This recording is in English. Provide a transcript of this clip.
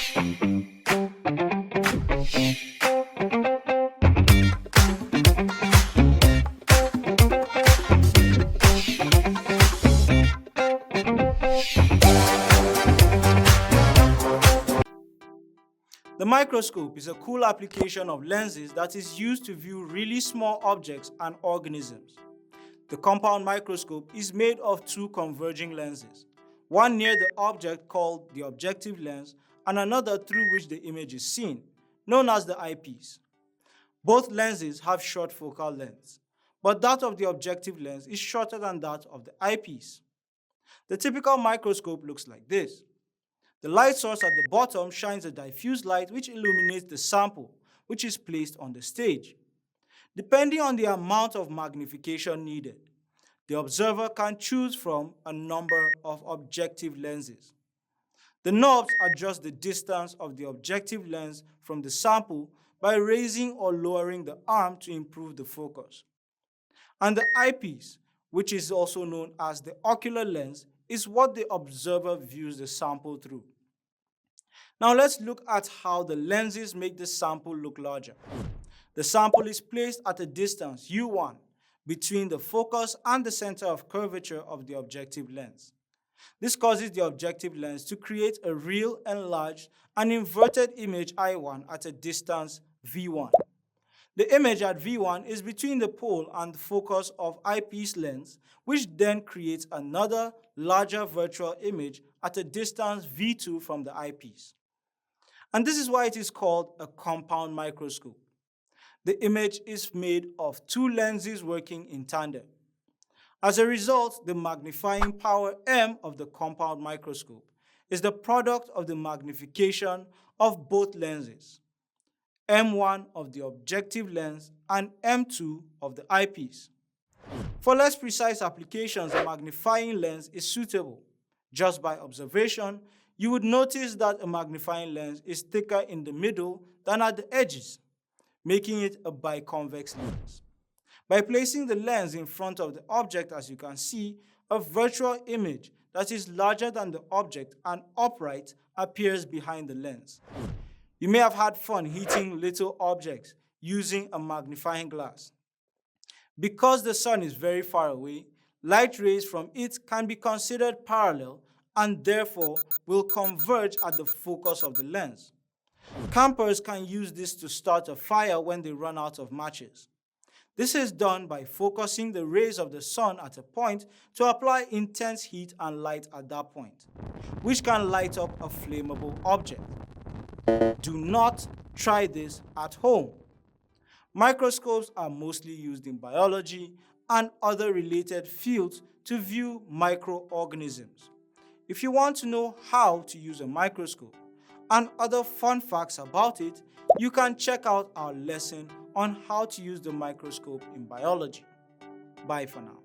The microscope is a cool application of lenses that is used to view really small objects and organisms. The compound microscope is made of two converging lenses, one near the object called the objective lens and another through which the image is seen, known as the eyepiece. Both lenses have short focal lengths, but that of the objective lens is shorter than that of the eyepiece. The typical microscope looks like this. The light source at the bottom shines a diffuse light which illuminates the sample, which is placed on the stage. Depending on the amount of magnification needed, the observer can choose from a number of objective lenses. The knobs adjust the distance of the objective lens from the sample by raising or lowering the arm to improve the focus. And the eyepiece, which is also known as the ocular lens, is what the observer views the sample through. Now let's look at how the lenses make the sample look larger. The sample is placed at a distance u1 between the focus and the center of curvature of the objective lens. This causes the objective lens to create a real enlarged and inverted image I1 at a distance v1. The image at v1 is between the pole and the focus of eyepiece lens, which then creates another larger virtual image at a distance v2 from the eyepiece. And this is why it is called a compound microscope. The image is made of two lenses working in tandem. As a result, the magnifying power M of the compound microscope is the product of the magnification of both lenses, M1 of the objective lens and M2 of the eyepiece. For less precise applications, the magnifying lens is suitable. Just by observation, you would notice that a magnifying lens is thicker in the middle than at the edges, making it a biconvex lens. By placing the lens in front of the object, as you can see, a virtual image that is larger than the object and upright appears behind the lens. You may have had fun hitting little objects using a magnifying glass. Because the sun is very far away, light rays from it can be considered parallel and therefore will converge at the focus of the lens. Campers can use this to start a fire when they run out of matches. This is done by focusing the rays of the sun at a point to apply intense heat and light at that point, which can light up a flammable object. Do not try this at home. Microscopes are mostly used in biology and other related fields to view microorganisms. If you want to know how to use a microscope and other fun facts about it, you can check out our lesson on how to use the microscope in biology. Bye for now.